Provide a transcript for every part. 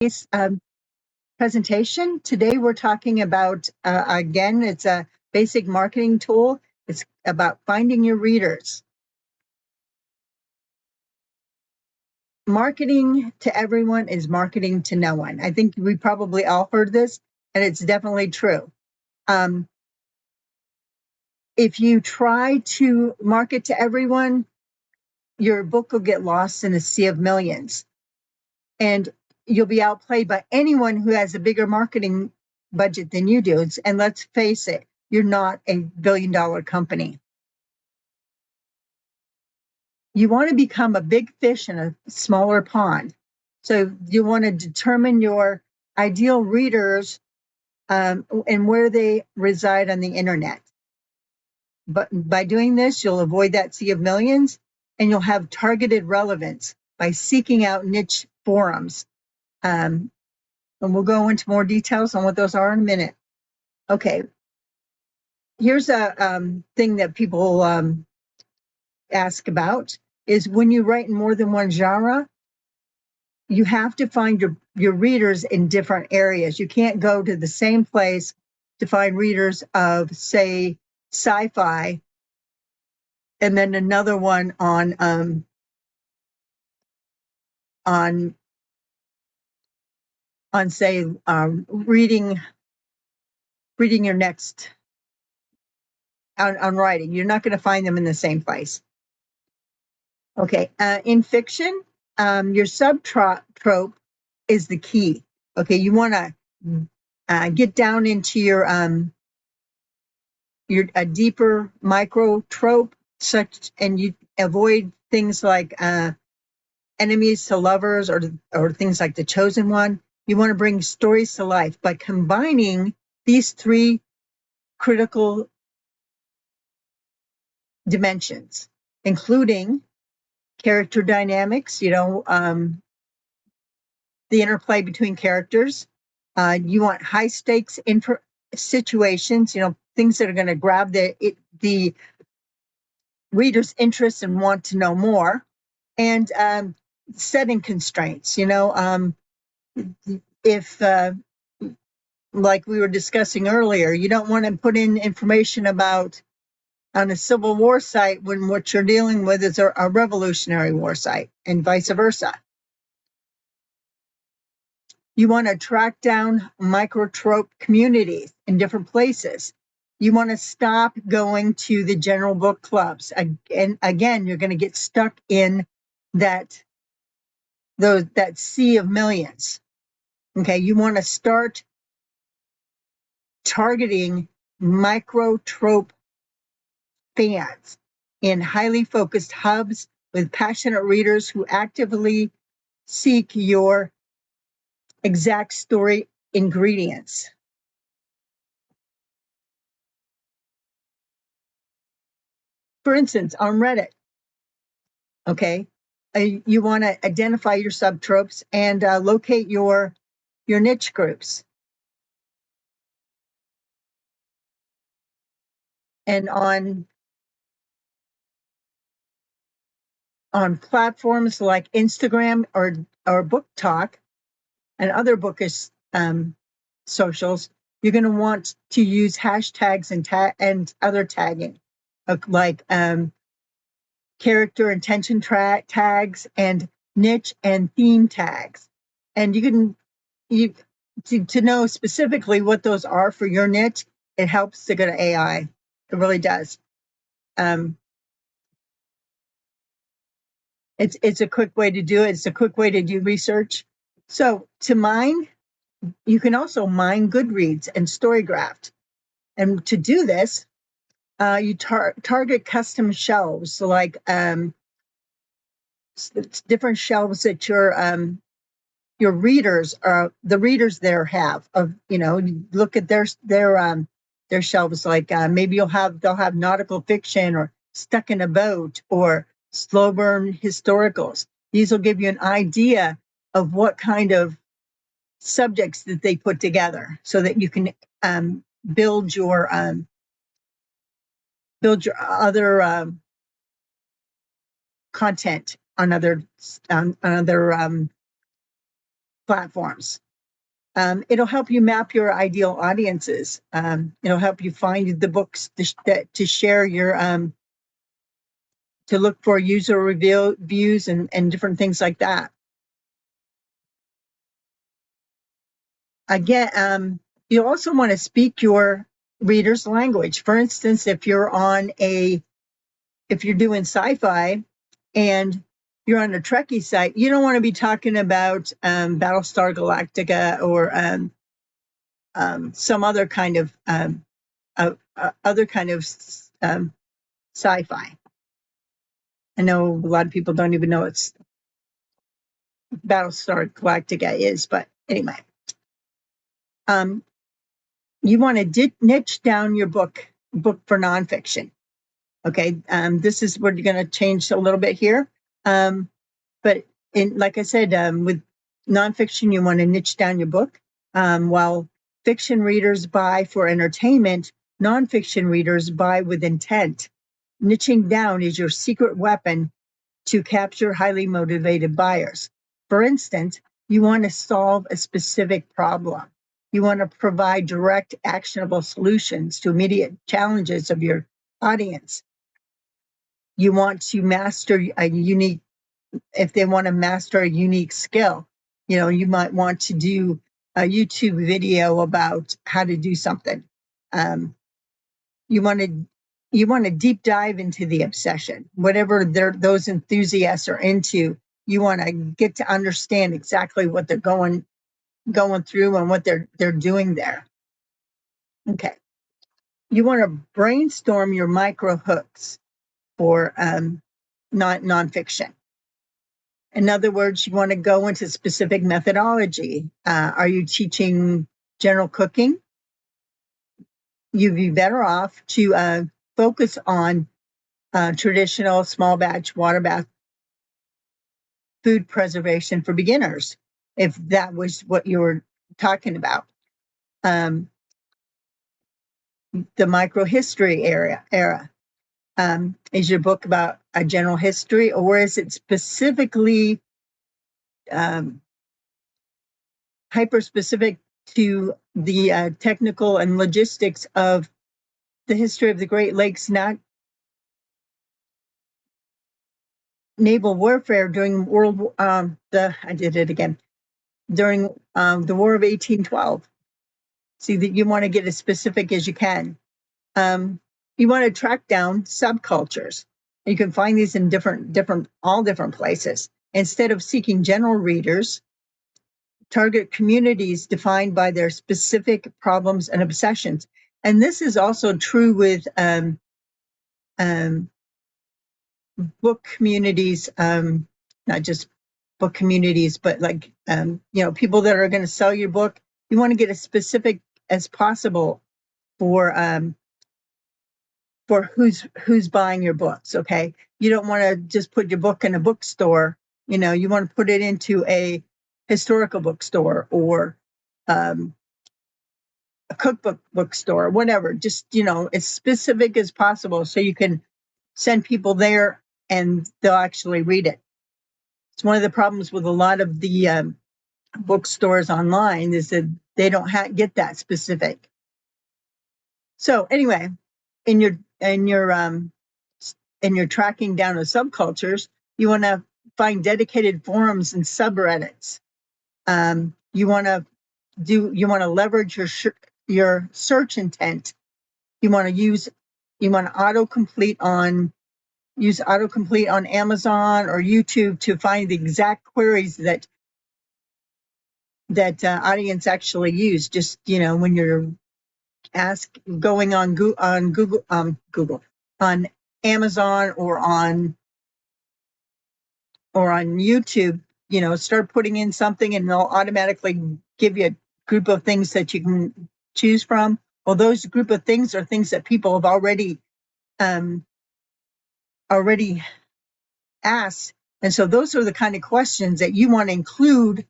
Today's presentation. Today we're talking about, again, it's a basic marketing tool. It's about finding your readers. Marketing to everyone is marketing to no one. I think we probably all heard this, and it's definitely true. If you try to market to everyone, your book will get lost in a sea of millions. And you'll be outplayed by anyone who has a bigger marketing budget than you do. And let's face it, you're not a billion-dollar company. You want to become a big fish in a smaller pond. So you want to determine your ideal readers and where they reside on the internet. But by doing this, you'll avoid that sea of millions, and you'll have targeted relevance by seeking out niche forums. And we'll go into more details on what those are in a minute. Okay, here's a thing that people ask about is when you write in more than one genre, you have to find your readers in different areas. You can't go to the same place to find readers of, say, sci-fi, and then another one on say reading your next on writing. You're not going to find them in the same place. Okay, in fiction, your subtrope is the key. Okay, you want to get down into your a deeper micro trope, and you avoid things like enemies to lovers or things like The Chosen One. You want to bring stories to life by combining these three critical dimensions, including character dynamics, the interplay between characters. You want high stakes situations, things that are going to grab the reader's interest and want to know more, and setting constraints. If like we were discussing earlier, you don't want to put in information about on a Civil War site when what you're dealing with is a Revolutionary War site, and vice versa. You want to track down microtrope communities in different places. You want to stop going to the general book clubs. And again, you're going to get stuck in that sea of millions. Okay, you want to start targeting microtrope fans in highly focused hubs with passionate readers who actively seek your exact story ingredients. For instance, on Reddit, okay, you want to identify your subtropes and locate your niche groups. And on platforms like Instagram or Book Talk and other bookish socials, you're going to want to use hashtags and other tagging, like character intention tags and niche and theme tags. And to know specifically what those are for your niche, it helps to go to AI. It really does. It's a quick way to do it. It's a quick way to do research. So to mine, you can also mine Goodreads and Storygraph. And to do this, you target custom shelves, so like different shelves that your readers the readers there have of, look at their shelves, like maybe they'll have nautical fiction or Stuck in a Boat or slow burn historicals. These will give you an idea of what kind of subjects that they put together so that you can build your other content on other platforms. It'll help you map your ideal audiences. It'll help you find the books to share your, to look for user reviews and different things like that. Again, you also want to speak your reader's language. For instance, if you're doing sci-fi and you're on a Trekkie site, you don't want to be talking about Battlestar Galactica or some other kind of sci-fi. I know a lot of people don't even know it's Battlestar Galactica is, but anyway, you want to niche down your book for nonfiction. Okay, this is where you're going to change a little bit here, but like I said, with nonfiction, you want to niche down your book. While fiction readers buy for entertainment, nonfiction readers buy with intent. Niching down is your secret weapon to capture highly motivated buyers. For instance, you want to solve a specific problem. You want to provide direct, actionable solutions to immediate challenges of your audience. You want to master if they want to master a unique skill, you might want to do a YouTube video about how to do something. You want to deep dive into the obsession, whatever those enthusiasts are into. You want to get to understand exactly what they're going through and what they're doing there. Okay. You want to brainstorm your micro hooks for nonfiction. In other words, you want to go into specific methodology. Are you teaching general cooking? You'd be better off to focus on traditional small batch water bath food preservation for beginners, if that was what you were talking about. The microhistory era. Is your book about a general history, or is it specifically hyper-specific to the technical and logistics of the history of the Great Lakes naval warfare during during the War of 1812. See, that you want to get as specific as you can. You want to track down subcultures. You can find these in all different places. Instead of seeking general readers, target communities defined by their specific problems and obsessions. And this is also true with book communities, not just book communities, but like, people that are going to sell your book. You want to get as specific as possible for who's buying your books. Okay. You don't want to just put your book in a bookstore. You want to put it into a historical bookstore or a cookbook bookstore, whatever. Just, as specific as possible so you can send people there and they'll actually read it. It's one of the problems with a lot of the bookstores online is that they don't get that specific. So anyway, in your tracking down of subcultures, you want to find dedicated forums and subreddits. You want to leverage your search intent. You want to use autocomplete on Amazon or YouTube to find the exact queries that audience actually use. Just when you're going on Google on Amazon or on YouTube, start putting in something and they'll automatically give you a group of things that you can choose from. Well, those group of things are things that people have already asked. And so those are the kind of questions that you want to include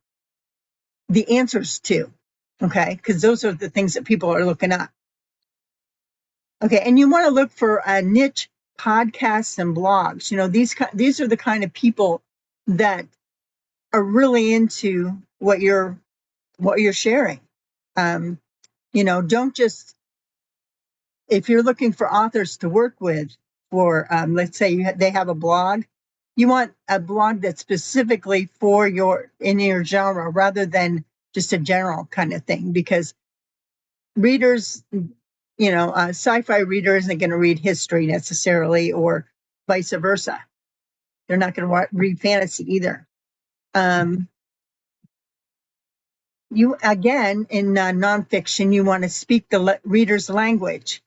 the answers to, okay? Because those are the things that people are looking up. Okay, and you want to look for a niche podcasts and blogs. These are the kind of people that are really into what you're sharing. Don't just, if you're looking for authors to work with, for let's say they have a blog, you want a blog that's specifically for in your genre rather than just a general kind of thing, because readers, sci-fi reader isn't going to read history necessarily, or vice versa. They're not going to read fantasy either. You, again, in nonfiction, you want to speak the reader's language.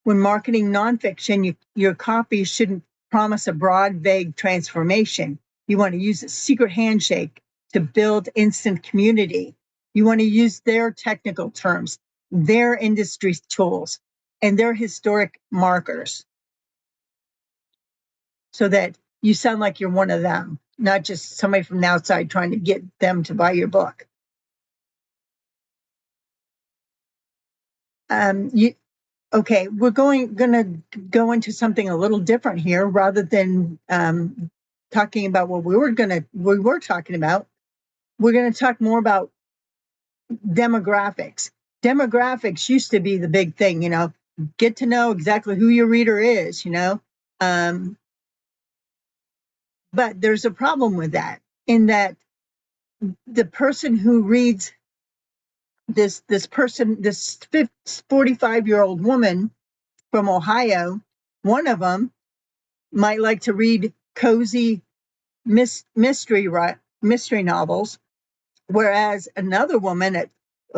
When marketing nonfiction, your copy shouldn't promise a broad, vague transformation. You want to use a secret handshake to build instant community. You want to use their technical terms, their industry tools, and their historic markers, so that you sound like you're one of them, not just somebody from the outside trying to get them to buy your book. Okay, we're going to go into something a little different here, rather than talking about what we were talking about. We're going to talk more about demographics. Demographics used to be the big thing, get to know exactly who your reader is, but there's a problem with that, in that the person who reads this 45-year-old woman from Ohio, one of them might like to read cozy mystery novels, whereas another woman, a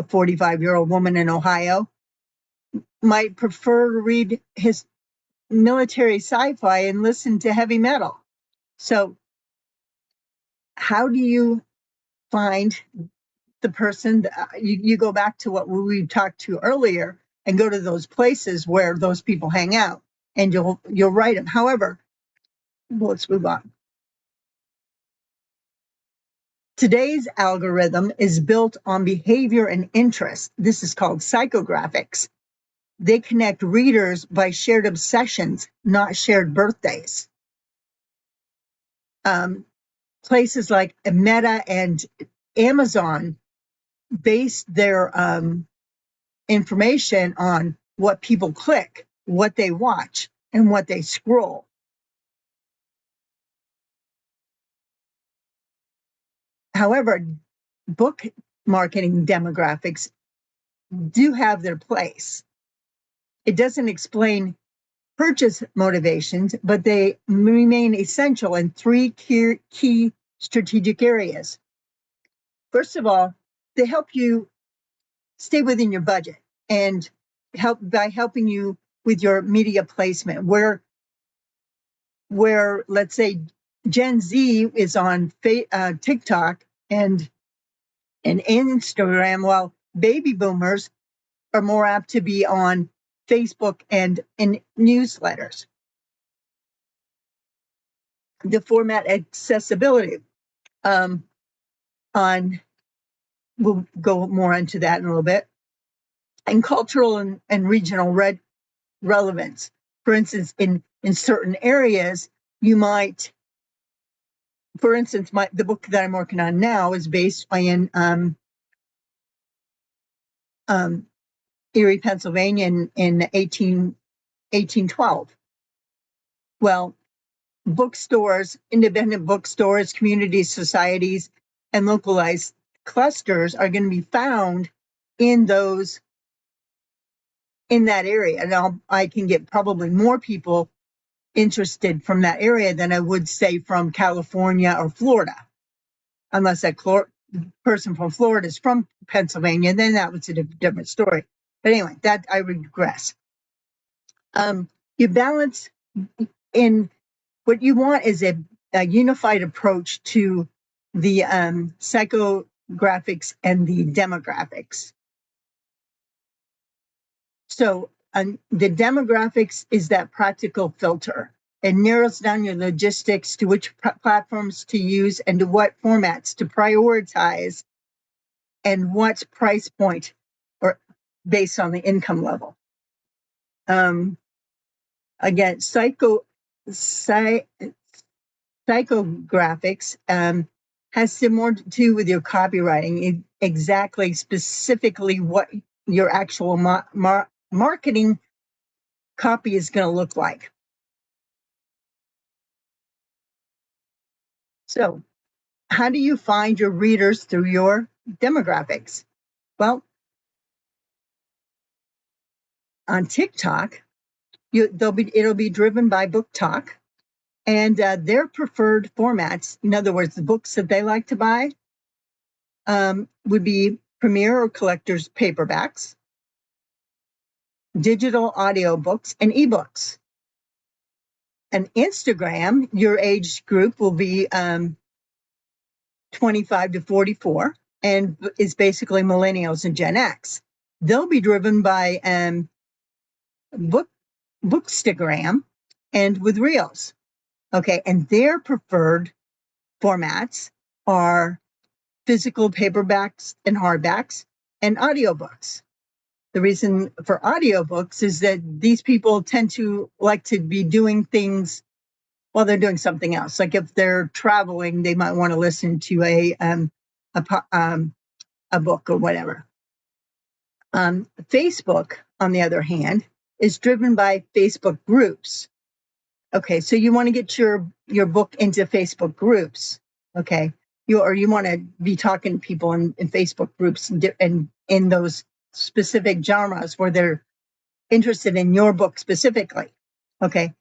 45-year-old woman in Ohio, might prefer to read his military sci-fi and listen to heavy metal. So how do you find the person? You go back to what we talked to earlier and go to those places where those people hang out, and you'll write them. However, let's move on. Today's algorithm is built on behavior and interest. This is called psychographics. They connect readers by shared obsessions, not shared birthdays. Places like Meta and Amazon base their information on what people click, what they watch, and what they scroll. However, book marketing demographics do have their place. It doesn't explain purchase motivations, but they remain essential in three key strategic areas. First of all, they help you stay within your budget, and help by helping you with your media placement, where let's say Gen Z is on TikTok and Instagram, while baby boomers are more apt to be on Facebook and in newsletters. The format accessibility, we'll go more into that in a little bit, and cultural and regional relevance. For instance, in certain areas, you might, for instance, the book that I'm working on now is based in Erie, Pennsylvania in 1812. Well, bookstores, independent bookstores, community societies, and localized clusters are going to be found in that area. Now, I can get probably more people interested from that area than I would say from California or Florida, unless that person from Florida is from Pennsylvania, then that was a different story. But anyway, that I regress. You balance in what you want is a unified approach to the psychographics and the demographics. So the demographics is that practical filter. It narrows down your logistics to which platforms to use and to what formats to prioritize, and what price point, or based on the income level. Again, psychographics has similar to do with your copywriting, exactly specifically what your actual marketing copy is going to look like. So, how do you find your readers through your demographics? Well, on TikTok, it'll be driven by Book Talk, and their preferred formats, in other words, the books that they like to buy, would be premier or collector's paperbacks, digital audio books, and ebooks. And Instagram, your age group will be 25 to 44, and is basically millennials and Gen X. They'll be driven by Bookstagram and with Reels. Okay, and their preferred formats are physical paperbacks and hardbacks and audiobooks. The reason for audiobooks is that these people tend to like to be doing things while they're doing something else. Like if they're traveling, they might want to listen to a book or whatever. Facebook, on the other hand, is driven by Facebook groups. Okay, so you want to get your book into Facebook groups. Okay, you want to be talking to people in Facebook groups and in those specific genres where they're interested in your book specifically. Okay,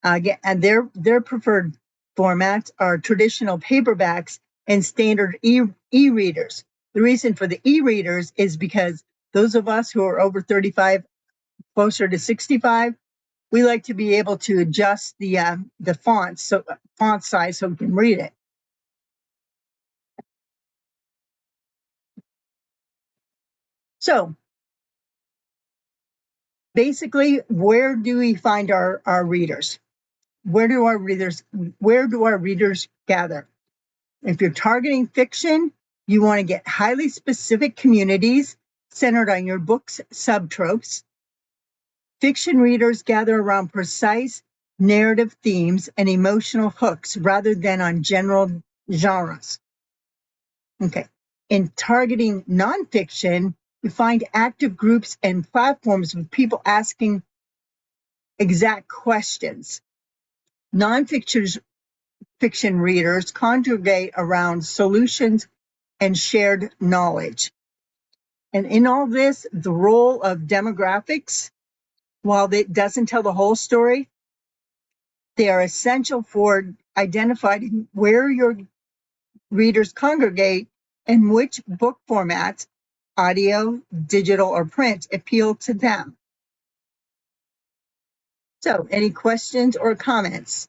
and their preferred formats are traditional paperbacks and standard e-readers. The reason for the e-readers is because those of us who are over 35, closer to 65, we like to be able to adjust the font size so we can read it. So basically, where do we find our readers? Where do our readers gather? If you're targeting fiction, you want to get highly specific communities centered on your book's subtropes. Fiction readers gather around precise narrative themes and emotional hooks rather than on general genres. Okay. In targeting nonfiction, you find active groups and platforms with people asking exact questions. Nonfiction readers congregate around solutions and shared knowledge. And in all this, the role of demographics, while it doesn't tell the whole story, they are essential for identifying where your readers congregate and which book formats, audio, digital, or print, appeal to them. So, any questions or comments?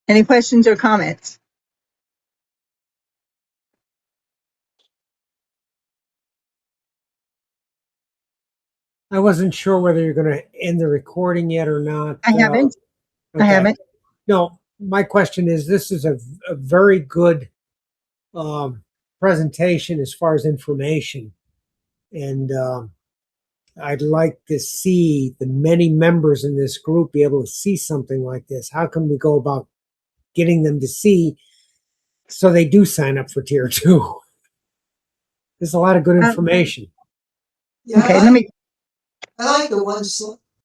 Any questions or comments? I wasn't sure whether you're going to end the recording yet or not. I haven't. Okay. I haven't. No, my question is, this is a very good presentation as far as information. And I'd like to see the many members in this group be able to see something like this. How can we go about getting them to see so they do sign up for tier 2? There's a lot of good information. Okay, let me. I like the one slide.